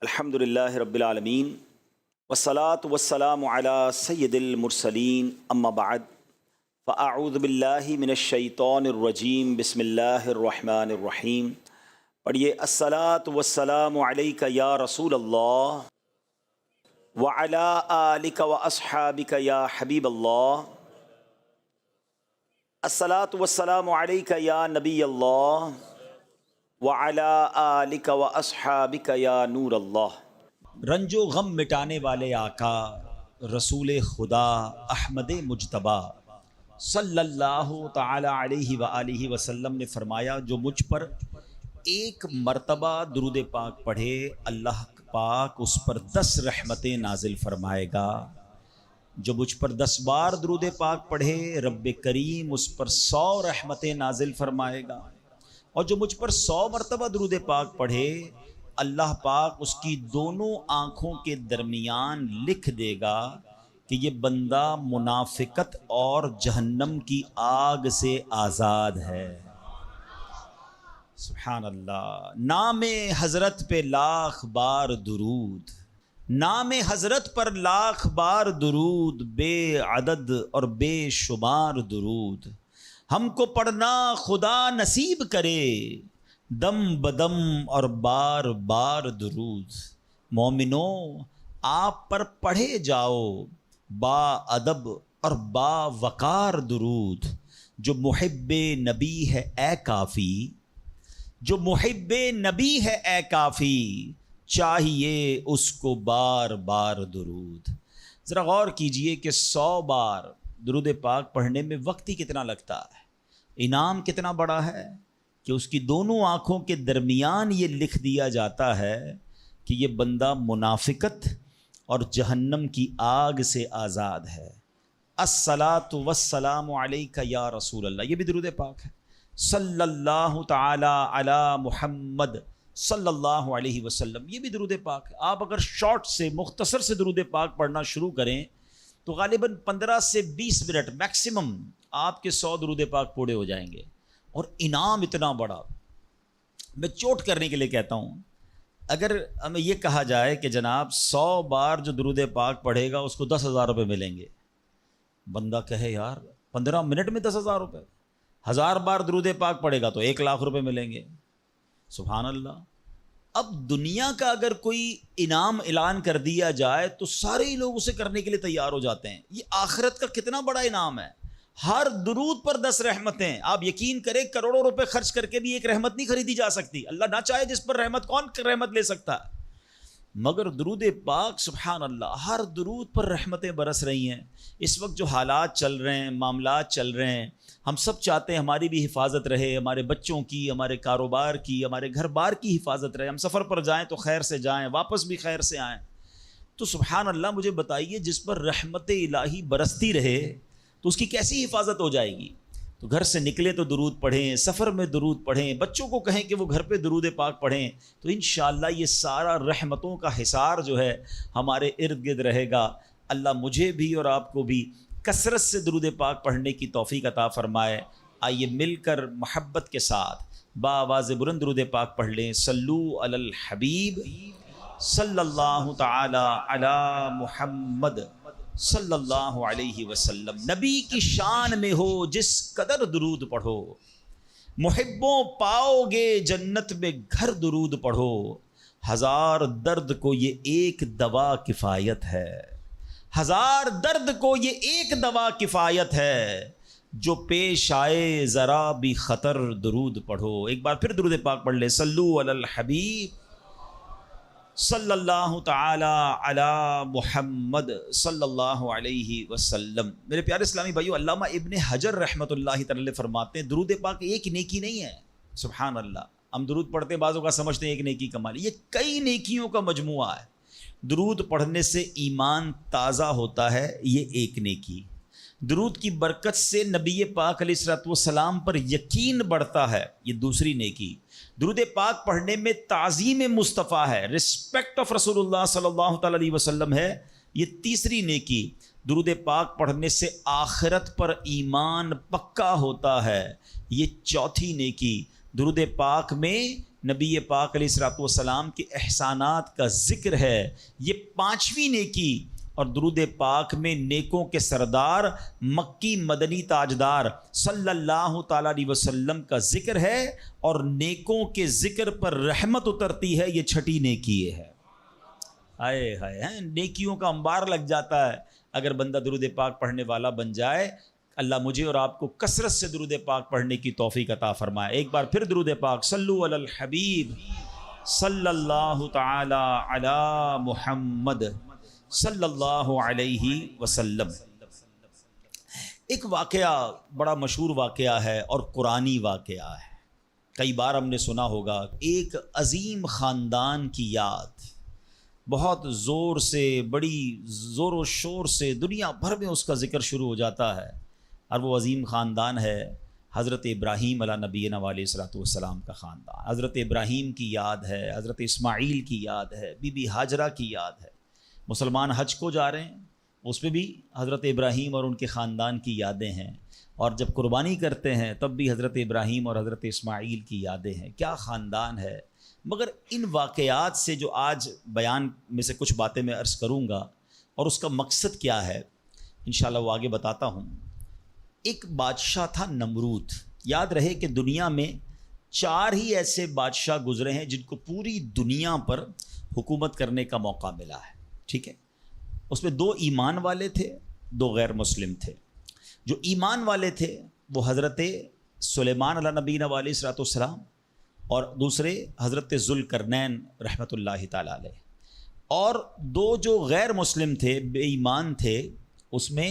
الحمدللہ رب العالمین والصلاة والسلام علی سید المرسلین اما بعد فاعوذ باللہ من الشیطان الرجیم بسم اللہ الرحمن الرحیم. پڑھیے الصلاة والسلام علیک یا رسول اللہ وعلی آلک واصحابک یا حبیب اللہ. الصلاة والسلام علیک یا نبی اللہ وعلی آلک واصحابک یا نور اللہ. رنج و غم مٹانے والے آقا رسول خدا احمد مجتبی صلی اللہ تعالی علیہ وآلہ وسلم نے فرمایا، جو مجھ پر ایک مرتبہ درود پاک پڑھے اللہ پاک اس پر 10 رحمتیں نازل فرمائے گا. جو مجھ پر 10 بار درود پاک پڑھے رب کریم اس پر 100 رحمتیں نازل فرمائے گا. اور جو مجھ پر 100 مرتبہ درود پاک پڑھے اللہ پاک اس کی دونوں آنکھوں کے درمیان لکھ دے گا کہ یہ بندہ منافقت اور جہنم کی آگ سے آزاد ہے. سبحان اللہ. نام حضرت پہ لاکھ بار درود، نام حضرت پر لاکھ بار درود، بے عدد اور بے شمار درود ہم کو پڑھنا خدا نصیب کرے، دم بدم اور بار بار درود. مومنو آپ پر پڑھے جاؤ با ادب اور با وقار درود. جو محب نبی ہے اے کافی، جو محب نبی ہے اے کافی، چاہیے اس کو بار بار درود. ذرا غور کیجئے کہ 100 بار درود پاک پڑھنے میں وقت ہی کتنا لگتا ہے، انعام کتنا بڑا ہے کہ اس کی دونوں آنکھوں کے درمیان یہ لکھ دیا جاتا ہے کہ یہ بندہ منافقت اور جہنم کی آگ سے آزاد ہے. الصلاۃ والسلام علیک یا رسول اللہ، یہ بھی درود پاک ہے. صلی اللہ تعالی علی محمد صلی اللہ علیہ وسلم، یہ بھی درود پاک ہے. آپ اگر شارٹ سے مختصر سے درود پاک پڑھنا شروع کریں تو غالباً 15 سے 20 منٹ میکسیمم آپ کے 100 درود پاک پورے ہو جائیں گے. اور انعام اتنا بڑا، میں چوٹ کرنے کے لیے کہتا ہوں، اگر ہمیں یہ کہا جائے کہ جناب 100 بار جو درود پاک پڑھے گا اس کو 10,000 روپے ملیں گے، بندہ کہے یار 15 منٹ میں 10,000 روپے. 1000 بار درود پاک پڑھے گا تو 1,00,000 روپے ملیں گے. سبحان اللہ. اب دنیا کا اگر کوئی انعام اعلان کر دیا جائے تو سارے ہی لوگ اسے کرنے کے لیے تیار ہو جاتے ہیں. یہ آخرت کا کتنا بڑا انعام ہے. ہر درود پر 10 رحمتیں. آپ یقین کریں کروڑوں روپے خرچ کر کے بھی ایک رحمت نہیں خریدی جا سکتی. اللہ نہ چاہے جس پر رحمت، کون رحمت لے سکتا ہے؟ مگر درود پاک سبحان اللہ ہر درود پر رحمتیں برس رہی ہیں. اس وقت جو حالات چل رہے ہیں، معاملات چل رہے ہیں، ہم سب چاہتے ہیں ہماری بھی حفاظت رہے، ہمارے بچوں کی، ہمارے کاروبار کی، ہمارے گھر بار کی حفاظت رہے. ہم سفر پر جائیں تو خیر سے جائیں، واپس بھی خیر سے آئیں. تو سبحان اللہ مجھے بتائیے جس پر رحمت الہی برستی رہے تو اس کی کیسی حفاظت ہو جائے گی. تو گھر سے نکلے تو درود پڑھیں، سفر میں درود پڑھیں، بچوں کو کہیں کہ وہ گھر پہ درود پاک پڑھیں، تو انشاءاللہ یہ سارا رحمتوں کا حصار جو ہے ہمارے ارد گرد رہے گا. اللہ مجھے بھی اور آپ کو بھی کثرت سے درود پاک پڑھنے کی توفیق عطا فرمائے. آئیے مل کر محبت کے ساتھ بآواز بلند درود پاک پڑھ لیں. صلو علی الحبیب صلی اللہ تعالی علی محمد صلی اللہ علیہ وسلم. نبی کی شان میں ہو جس قدر درود پڑھو، محبوں پاؤ گے جنت میں گھر درود پڑھو. 1000 درد کو یہ ایک دوا کفایت ہے، 1000 درد کو یہ ایک دوا کفایت ہے. جو پیش آئے ذرا بھی خطر درود پڑھو. ایک بار پھر درود پاک پڑھ لے. صلو علی الحبیب صلی اللہ تعالی علی محمد صلی اللہ علیہ وسلم. میرے پیارے اسلامی بھائیو، علامہ ابن حجر رحمۃ اللہ تعالی فرماتے ہیں درود پاک ایک نیکی نہیں ہے. سبحان اللہ. ہم درود پڑھتے بعضوں کا سمجھتے ہیں ایک نیکی کمال، یہ کئی نیکیوں کا مجموعہ ہے. درود پڑھنے سے ایمان تازہ ہوتا ہے، یہ ایک نیکی. درود کی برکت سے نبی پاک علیہ الصلوۃ والسلام پر یقین بڑھتا ہے، یہ دوسری نیکی. درود پاک پڑھنے میں تعظیم مصطفیٰ ہے، رسپیکٹ آف رسول اللہ صلی اللہ تعالی علیہ وسلم ہے، یہ تیسری نیکی. درود پاک پڑھنے سے آخرت پر ایمان پکا ہوتا ہے، یہ چوتھی نیکی. درود پاک میں نبی پاک علیہ الصلوۃ والسلام کے احسانات کا ذکر ہے، یہ پانچویں نیکی، اور درود پاک میں نیکوں کے سردار مکی مدنی تاجدار صلی اللہ تعالیٰ علیہ وسلم کا ذکر ہے، اور نیکوں کے ذکر پر رحمت اترتی ہے، یہ چھٹی نیکی ہے۔ آئے ہائے، نیکیوں کا انبار لگ جاتا ہے اگر بندہ درود پاک پڑھنے والا بن جائے۔ اللہ مجھے اور آپ کو کثرت سے درود پاک پڑھنے کی توفیق عطا فرمائے۔ ایک بار پھر درود پاک، صلو علی الحبیب صلی اللہ تعالی علی محمد صلی اللہ علیہ وسلم۔ ایک واقعہ بڑا مشہور واقعہ ہے اور قرآنی واقعہ ہے، کئی بار ہم نے سنا ہوگا۔ ایک عظیم خاندان کی یاد بہت زور سے، بڑی زور و شور سے دنیا بھر میں اس کا ذکر شروع ہو جاتا ہے، اور وہ عظیم خاندان ہے حضرت ابراہیم علیہ نبینا علیہ الصلوۃ والسلام کا خاندان۔ حضرت ابراہیم کی یاد ہے، حضرت اسماعیل کی یاد ہے، بی بی ہاجرہ کی یاد ہے۔ مسلمان حج کو جا رہے ہیں، اس پہ بھی حضرت ابراہیم اور ان کے خاندان کی یادیں ہیں، اور جب قربانی کرتے ہیں تب بھی حضرت ابراہیم اور حضرت اسماعیل کی یادیں ہیں۔ کیا خاندان ہے! مگر ان واقعات سے جو آج بیان میں سے کچھ باتیں میں عرض کروں گا، اور اس کا مقصد کیا ہے انشاءاللہ وہ آگے بتاتا ہوں۔ ایک بادشاہ تھا نمرود۔ یاد رہے کہ دنیا میں 4 ہی ایسے بادشاہ گزرے ہیں جن کو پوری دنیا پر حکومت کرنے کا موقع ملا ہے، ٹھیک ہے؟ اس میں 2 ایمان والے تھے، 2 غیر مسلم تھے۔ جو ایمان والے تھے وہ حضرت سلیمان علیہ نبینا علیہ الصلوۃ والسلام، اور دوسرے حضرت ذوالقرنین رحمۃ اللہ تعالیٰ علیہ۔ اور 2 جو غیر مسلم تھے، بے ایمان تھے، اس میں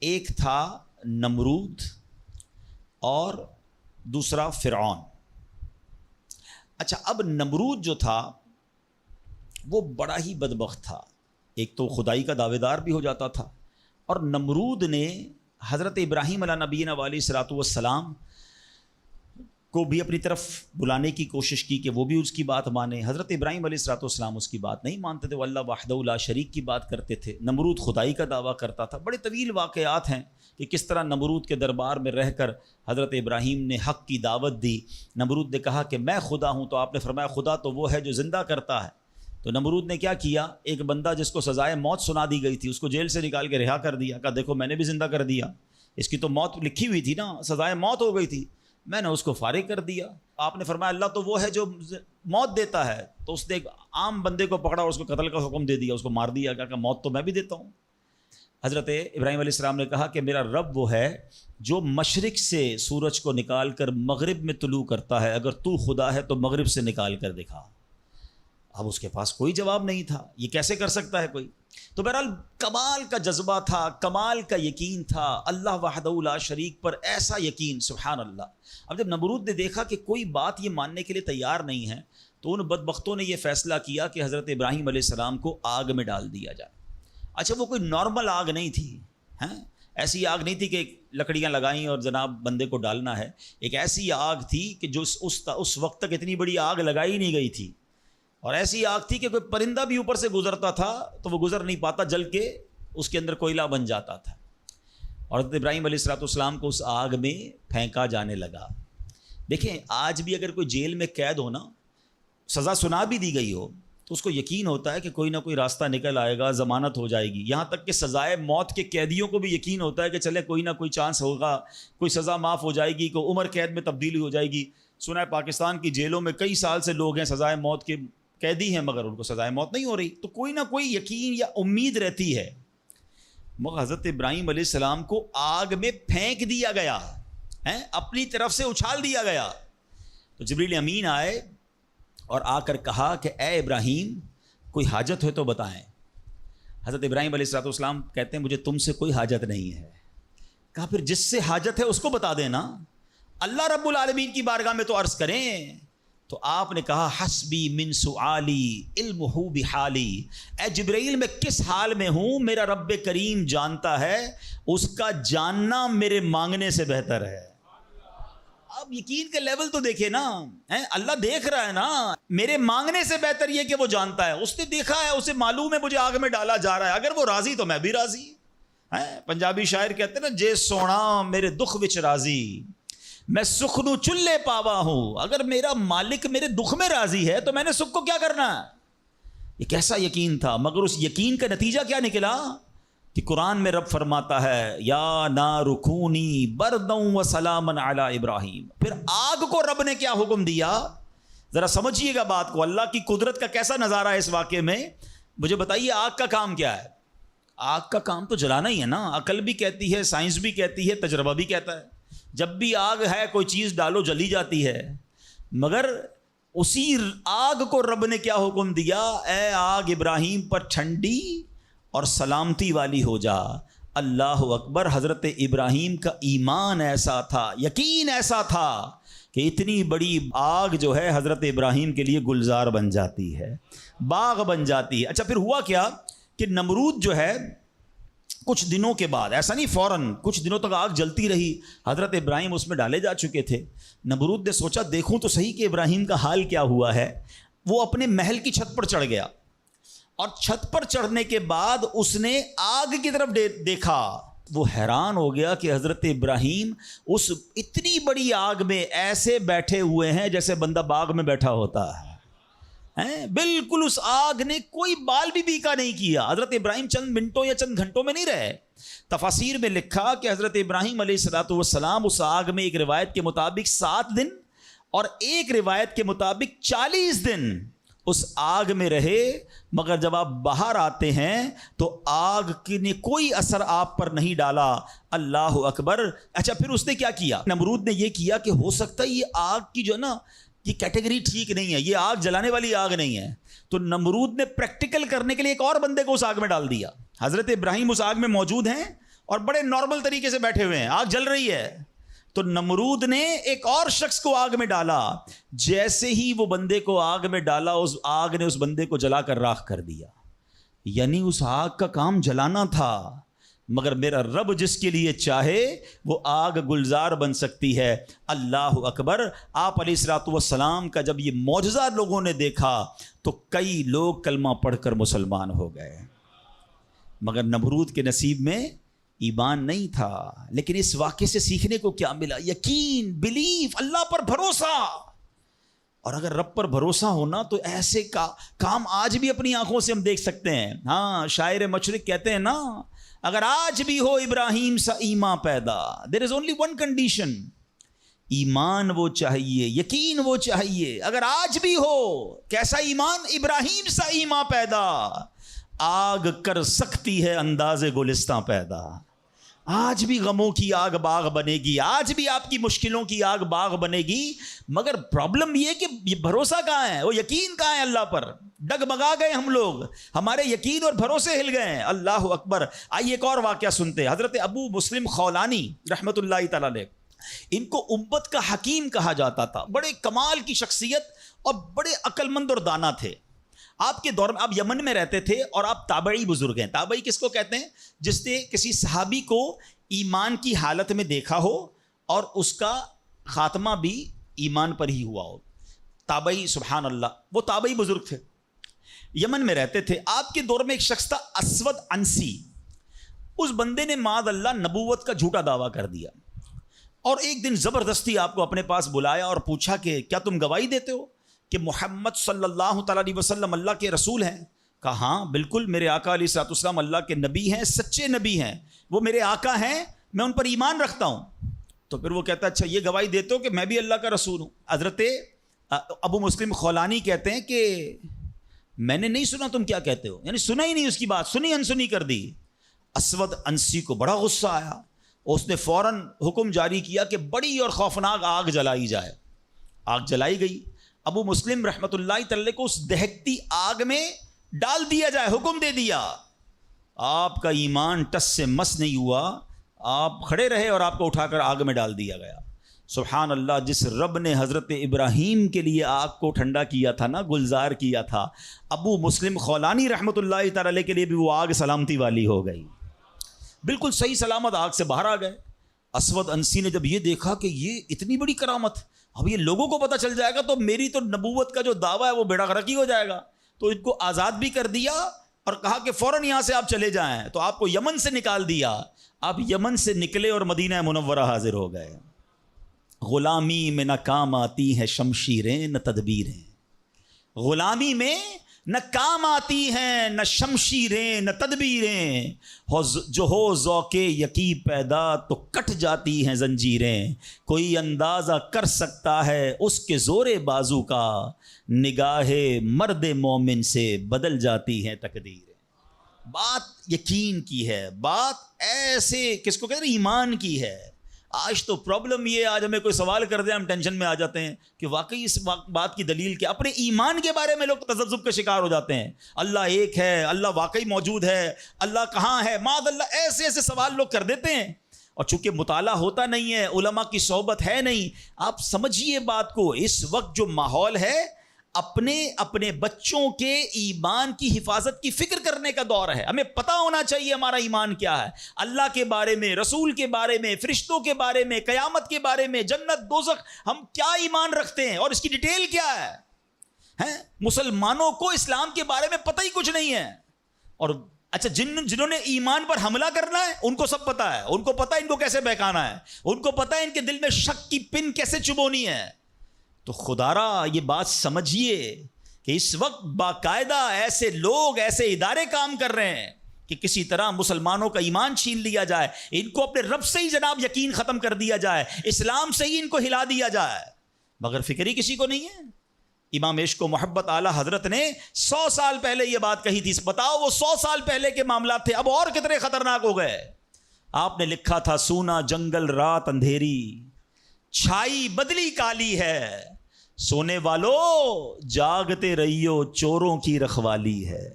ایک تھا نمرود اور دوسرا فرعون۔ اچھا، اب نمرود جو تھا وہ بڑا ہی بدبخت تھا۔ ایک تو خدائی کا دعوے دار بھی ہو جاتا تھا، اور نمرود نے حضرت ابراہیم علیہ نبینا علیہ الصلوۃ والسلام کو بھی اپنی طرف بلانے کی کوشش کی کہ وہ بھی اس کی بات مانے۔ حضرت ابراہیم علیہ الصلوۃ والسلام اس کی بات نہیں مانتے تھے، وہ اللہ وحدہ لا شریک کی بات کرتے تھے۔ نمرود خدائی کا دعویٰ کرتا تھا۔ بڑے طویل واقعات ہیں کہ کس طرح نمرود کے دربار میں رہ کر حضرت ابراہیم نے حق کی دعوت دی۔ نمرود نے کہا کہ میں خدا ہوں، تو آپ نے فرمایا خدا تو وہ ہے جو زندہ کرتا ہے۔ تو نمرود نے کیا کیا، ایک بندہ جس کو سزائے موت سنا دی گئی تھی اس کو جیل سے نکال کے رہا کر دیا، کہا دیکھو میں نے بھی زندہ کر دیا، اس کی تو موت لکھی ہوئی تھی نا، سزائے موت ہو گئی تھی، میں نے اس کو فارغ کر دیا۔ آپ نے فرمایا اللہ تو وہ ہے جو موت دیتا ہے، تو اس نے ایک عام بندے کو پکڑا اور اس کو قتل کا حکم دے دیا، اس کو مار دیا، کہا کہ موت تو میں بھی دیتا ہوں۔ حضرت ابراہیم علیہ السلام نے کہا کہ میرا رب وہ ہے جو مشرق سے سورج کو نکال کر مغرب میں طلوع کرتا ہے، اگر تو خدا ہے تو مغرب سے نکال کر دکھا۔ اب اس کے پاس کوئی جواب نہیں تھا، یہ کیسے کر سکتا ہے کوئی؟ تو بہرحال کمال کا جذبہ تھا، کمال کا یقین تھا، اللہ وحدہ لا شریک پر ایسا یقین، سبحان اللہ۔ اب جب نمرود نے دیکھا کہ کوئی بات یہ ماننے کے لیے تیار نہیں ہے، تو ان بدبختوں نے یہ فیصلہ کیا کہ حضرت ابراہیم علیہ السلام کو آگ میں ڈال دیا جائے۔ اچھا، وہ کوئی نارمل آگ نہیں تھی، ایسی آگ نہیں تھی کہ لکڑیاں لگائیں اور جناب بندے کو ڈالنا ہے۔ ایک ایسی آگ تھی کہ جو اس وقت تک اتنی بڑی آگ لگائی نہیں گئی تھی، اور ایسی آگ تھی کہ کوئی پرندہ بھی اوپر سے گزرتا تھا تو وہ گزر نہیں پاتا، جل کے اس کے اندر کوئلہ بن جاتا تھا۔ اور حضرت ابراہیم علیہ الصلوۃ والسلام کو اس آگ میں پھینکا جانے لگا۔ دیکھیں آج بھی اگر کوئی جیل میں قید ہو نا، سزا سنا بھی دی گئی ہو، تو اس کو یقین ہوتا ہے کہ کوئی نہ کوئی راستہ نکل آئے گا، ضمانت ہو جائے گی۔ یہاں تک کہ سزائے موت کے قیدیوں کو بھی یقین ہوتا ہے کہ چلے کوئی نہ کوئی چانس ہوگا، کوئی سزا معاف ہو جائے گی، کوئی عمر قید میں تبدیلی ہو جائے گی۔ سنا ہے پاکستان کی جیلوں میں کئی سال سے لوگ ہیں سزائے موت کے قیدی ہیں، مگر ان کو سزائے موت نہیں ہو رہی، تو کوئی نہ کوئی یقین یا امید رہتی ہے۔ مگر حضرت ابراہیم علیہ السلام کو آگ میں پھینک دیا گیا، اپنی طرف سے اچھال دیا گیا۔ تو جبریل امین آئے اور آ کر کہا کہ اے ابراہیم کوئی حاجت ہے تو بتائیں۔ حضرت ابراہیم علیہ الصلوۃ والسلام کہتے ہیں مجھے تم سے کوئی حاجت نہیں ہے۔ کہا پھر جس سے حاجت ہے اس کو بتا دینا، اللہ رب العالمین کی بارگاہ میں تو عرض کریں۔ تو آپ نے کہا حسبی من سؤالی علمہ بحالی، اے جبرائیل میں کس حال میں ہوں میرا رب کریم جانتا ہے، اس کا جاننا میرے مانگنے سے بہتر ہے۔ اب یقین کا لیول تو دیکھے نا، اللہ دیکھ رہا ہے نا، میرے مانگنے سے بہتر یہ کہ وہ جانتا ہے، اس نے دیکھا ہے، اسے معلوم ہے مجھے آگ میں ڈالا جا رہا ہے، اگر وہ راضی تو میں بھی راضی۔ پنجابی شاعر کہتے ہیں نا جے سونا میرے دکھ وچ راضی، میں سخنو چلے پاوا ہوں، اگر میرا مالک میرے دکھ میں راضی ہے تو میں نے سکھ کو کیا کرنا ہے؟ یہ کیسا یقین تھا، مگر اس یقین کا نتیجہ کیا نکلا کہ قرآن میں رب فرماتا ہے یا نار کونی بردًا وسلاما علی ابراہیم. پھر آگ کو رب نے کیا حکم دیا؟ ذرا سمجھیے گا بات کو، اللہ کی قدرت کا کیسا نظارہ ہے اس واقعے میں. مجھے بتائیے آگ کا کام کیا ہے؟ آگ کا کام تو جلانا ہی ہے نا. عقل بھی کہتی ہے، سائنس بھی کہتی ہے، تجربہ بھی کہتا ہے جب بھی آگ ہے کوئی چیز ڈالو جلی جاتی ہے. مگر اسی آگ کو رب نے کیا حکم دیا؟ اے آگ ابراہیم پر ٹھنڈی اور سلامتی والی ہو جا. اللہ اکبر. حضرت ابراہیم کا ایمان ایسا تھا، یقین ایسا تھا کہ اتنی بڑی آگ جو ہے حضرت ابراہیم کے لیے گلزار بن جاتی ہے، باغ بن جاتی ہے. اچھا پھر ہوا کیا کہ نمرود جو ہے کچھ دنوں کے بعد، ایسا نہیں فوراً، کچھ دنوں تک آگ جلتی رہی، حضرت ابراہیم اس میں ڈالے جا چکے تھے. نمرود نے سوچا دیکھوں تو صحیح کہ ابراہیم کا حال کیا ہوا ہے. وہ اپنے محل کی چھت پر چڑھ گیا اور چھت پر چڑھنے کے بعد اس نے آگ کی طرف دیکھا. وہ حیران ہو گیا کہ حضرت ابراہیم اس اتنی بڑی آگ میں ایسے بیٹھے ہوئے ہیں جیسے بندہ باغ میں بیٹھا ہوتا ہے. بالکل اس آگ نے کوئی بال بھی بیکا نہیں کیا. حضرت ابراہیم چند منٹوں یا چند گھنٹوں میں نہیں رہے. تفاسیر میں لکھا کہ حضرت ابراہیم علیہ الصلوۃ والسلام اس آگ میں ایک روایت کے مطابق 7 دن اور ایک روایت کے مطابق 40 دن اس آگ میں رہے. مگر جب آپ باہر آتے ہیں تو آگ نے کوئی اثر آپ پر نہیں ڈالا. اللہ اکبر. اچھا پھر اس نے کیا کیا؟ نمرود نے یہ کیا کہ ہو سکتا ہے یہ آگ کی جو ہے نا یہ کیٹیگری ٹھیک نہیں ہے، یہ آگ جلانے والی آگ نہیں ہے. تو نمرود نے پریکٹیکل کرنے کے لیے ایک اور بندے کو اس آگ میں ڈال دیا. حضرت ابراہیم اس آگ میں موجود ہیں اور بڑے نارمل طریقے سے بیٹھے ہوئے ہیں، آگ جل رہی ہے. تو نمرود نے ایک اور شخص کو آگ میں ڈالا. جیسے ہی وہ بندے کو آگ میں ڈالا اس آگ نے اس بندے کو جلا کر راکھ کر دیا. یعنی اس آگ کا کام جلانا تھا، مگر میرا رب جس کے لیے چاہے وہ آگ گلزار بن سکتی ہے. اللہ اکبر. آپ علیہ الصلوۃ والسلام کا جب یہ معجزہ لوگوں نے دیکھا تو کئی لوگ کلمہ پڑھ کر مسلمان ہو گئے. مگر نمرود کے نصیب میں ایمان نہیں تھا. لیکن اس واقعے سے سیکھنے کو کیا ملا؟ یقین، بلیف، اللہ پر بھروسہ. اور اگر رب پر بھروسہ ہونا تو ایسے کام آج بھی اپنی آنکھوں سے ہم دیکھ سکتے ہیں. ہاں شاعر مشرق کہتے ہیں نا، اگر آج بھی ہو ابراہیم سا ایمان پیدا، دیر از اونلی ون کنڈیشن، ایمان وہ چاہیے، یقین وہ چاہیے. اگر آج بھی ہو کیسا ایمان؟ ابراہیم سا ایمان پیدا. آگ کر سکتی ہے انداز گلستاں پیدا. آج بھی غموں کی آگ باغ بنے گی، آج بھی آپ کی مشکلوں کی آگ باغ بنے گی. مگر پرابلم یہ کہ یہ بھروسہ کہاں ہے، وہ یقین کہاں ہے اللہ پر؟ ڈگمگا گئے ہم لوگ، ہمارے یقین اور بھروسے ہل گئے ہیں. اللہ اکبر. آئیے ایک اور واقعہ سنتے ہیں. حضرت ابو مسلم خولانی رحمۃ اللہ تعالیٰ علیہ، ان کو امت کا حکیم کہا جاتا تھا. بڑے کمال کی شخصیت اور بڑے عقل مند اور دانا تھے. آپ کے دور میں آپ یمن میں رہتے تھے اور آپ تابعی بزرگ ہیں. تابعی کس کو کہتے ہیں؟ جس نے کسی صحابی کو ایمان کی حالت میں دیکھا ہو اور اس کا خاتمہ بھی ایمان پر ہی ہوا ہو. تابعی، سبحان اللہ. وہ تابعی بزرگ تھے، یمن میں رہتے تھے. آپ کے دور میں ایک شخص تھا اسود انسی. اس بندے نے معاذ اللہ نبوت کا جھوٹا دعویٰ کر دیا اور ایک دن زبردستی آپ کو اپنے پاس بلایا اور پوچھا کہ کیا تم گواہی دیتے ہو کہ محمد صلی اللہ تعالیٰ علیہ وسلم اللہ کے رسول ہیں؟ کہا ہاں بالکل، میرے آقا علیہ الصلوۃ والسلام اللہ کے نبی ہیں، سچے نبی ہیں، وہ میرے آقا ہیں، میں ان پر ایمان رکھتا ہوں. تو پھر وہ کہتا ہے اچھا یہ گواہی دیتے ہو کہ میں بھی اللہ کا رسول ہوں؟ حضرت ابو مسلم خولانی کہتے ہیں کہ میں نے نہیں سنا تم کیا کہتے ہو، یعنی سنا ہی نہیں، اس کی بات سنی انسنی کر دی. اسود انسی کو بڑا غصہ آیا، اس نے فوراً حکم جاری کیا کہ بڑی اور خوفناک آگ جلائی جائے. آگ جلائی گئی. ابو مسلم رحمۃ اللہ تعالی کو اس دہکتی آگ میں ڈال دیا جائے، حکم دے دیا. آپ کا ایمان ٹس سے مس نہیں ہوا، آپ کھڑے رہے اور آپ کو اٹھا کر آگ میں ڈال دیا گیا. سبحان اللہ. جس رب نے حضرت ابراہیم کے لیے آگ کو ٹھنڈا کیا تھا نا، گلزار کیا تھا، ابو مسلم خولانی رحمۃ اللہ تعالی کے لیے بھی وہ آگ سلامتی والی ہو گئی. بالکل صحیح سلامت آگ سے باہر آ گئے. اسود انسی نے جب یہ دیکھا کہ یہ اتنی بڑی کرامت، اب یہ لوگوں کو پتہ چل جائے گا تو میری تو نبوت کا جو دعویٰ ہے وہ بیڑا غرق ہی ہو جائے گا. تو ان کو آزاد بھی کر دیا اور کہا کہ فوراً یہاں سے آپ چلے جائیں. تو آپ کو یمن سے نکال دیا. آپ یمن سے نکلے اور مدینہ منورہ حاضر ہو گئے. غلامی میں نہ کام آتی ہیں شمشیریں نہ تدبیریں، غلامی میں نہ کام آتی ہیں نہ شمشیریں نہ تدبیریں، جو ہو ذوق یقی پیدا تو کٹ جاتی ہیں زنجیریں، کوئی اندازہ کر سکتا ہے اس کے زور بازو کا، نگاہ مرد مومن سے بدل جاتی ہیں تقدیریں۔ بات یقین کی ہے، بات ایسے کس کو کہتے ہیں، ایمان کی ہے۔ آج تو پرابلم یہ ہے، آج ہمیں کوئی سوال کر دے ہم ٹینشن میں آ جاتے ہیں کہ واقعی اس بات کی دلیل کیا، اپنے ایمان کے بارے میں لوگ تذبذب کا شکار ہو جاتے ہیں۔ اللہ ایک ہے، اللہ واقعی موجود ہے، اللہ کہاں ہے، معاذ اللہ، ایسے ایسے سوال لوگ کر دیتے ہیں۔ اور چونکہ مطالعہ ہوتا نہیں ہے، علماء کی صحبت ہے نہیں، آپ سمجھیے بات کو، اس وقت جو ماحول ہے اپنے بچوں کے ایمان کی حفاظت کی فکر کرنے کا دور ہے۔ ہمیں پتہ ہونا چاہیے ہمارا ایمان کیا ہے، اللہ کے بارے میں، رسول کے بارے میں، فرشتوں کے بارے میں، قیامت کے بارے میں، جنت دوزخ، ہم کیا ایمان رکھتے ہیں اور اس کی ڈیٹیل کیا ہے۔ مسلمانوں کو اسلام کے بارے میں پتہ ہی کچھ نہیں ہے۔ اور اچھا، جنہوں نے ایمان پر حملہ کرنا ہے ان کو سب پتہ ہے، ان کو پتہ ہے ان کو کیسے بہکانا ہے، ان کو پتہ ہے ان کے دل میں شک کی پن کیسے چبونی ہے۔ تو خدا را یہ بات سمجھیے کہ اس وقت باقاعدہ ایسے لوگ، ایسے ادارے کام کر رہے ہیں کہ کسی طرح مسلمانوں کا ایمان چھین لیا جائے، ان کو اپنے رب سے ہی جناب یقین ختم کر دیا جائے، اسلام سے ہی ان کو ہلا دیا جائے، مگر فکر ہی کسی کو نہیں ہے۔ امام عشق و محبت اعلیٰ حضرت نے 100 سال پہلے یہ بات کہی تھی، بتاؤ وہ 100 سال پہلے کے معاملات تھے، اب اور کتنے خطرناک ہو گئے۔ آپ نے لکھا تھا، سونا جنگل رات اندھیری، چھائی بدلی کالی ہے، سونے والو جاگتے رہیو چوروں کی رکھوالی ہے۔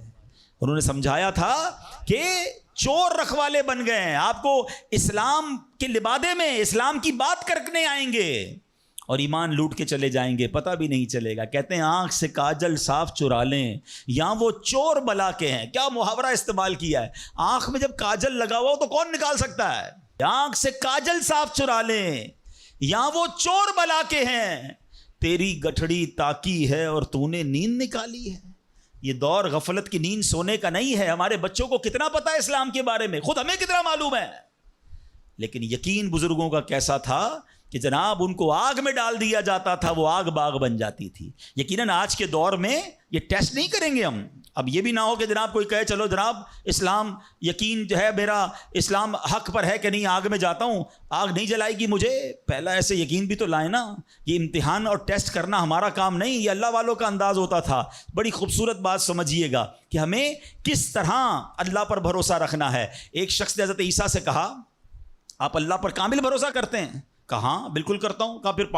انہوں نے سمجھایا تھا کہ چور رکھوالے بن گئے ہیں، آپ کو اسلام کے لبادے میں اسلام کی بات کرنے آئیں گے اور ایمان لوٹ کے چلے جائیں گے، پتہ بھی نہیں چلے گا۔ کہتے ہیں آنکھ سے کاجل صاف چرا لیں یا وہ چور بلا کے ہیں۔ کیا محاورہ استعمال کیا ہے، آنکھ میں جب کاجل لگا ہوا ہو تو کون نکال سکتا ہے؟ آنکھ سے کاجل صاف چرا لیں یا وہ چور بلا کے ہیں، تیری گٹھڑی تاکی ہے اور تو نے نیند نکالی ہے۔ یہ دور غفلت کی نیند سونے کا نہیں ہے۔ ہمارے بچوں کو کتنا پتا ہے اسلام کے بارے میں، خود ہمیں کتنا معلوم ہے، لیکن یقین بزرگوں کا کیسا تھا کہ جناب ان کو آگ میں ڈال دیا جاتا تھا، وہ آگ باغ بن جاتی تھی۔ یقیناً آج کے دور میں یہ ٹیسٹ نہیں کریں گے ہم۔ اب یہ بھی نہ ہو کہ جناب کوئی کہے چلو جناب اسلام یقین جو ہے میرا، اسلام حق پر ہے کہ نہیں، آگ میں جاتا ہوں، آگ نہیں جلائے گی مجھے۔ پہلا ایسے یقین بھی تو لائے نا۔ یہ امتحان اور ٹیسٹ کرنا ہمارا کام نہیں، یہ اللہ والوں کا انداز ہوتا تھا۔ بڑی خوبصورت بات سمجھیے گا کہ ہمیں کس طرح اللہ پر بھروسہ رکھنا ہے۔ ایک شخص نے حضرت عیسیٰ سے کہا، آپ اللہ پر کامل بھروسہ کرتے ہیں؟ کہا بالکل کرتا ہوں۔ کہا پھر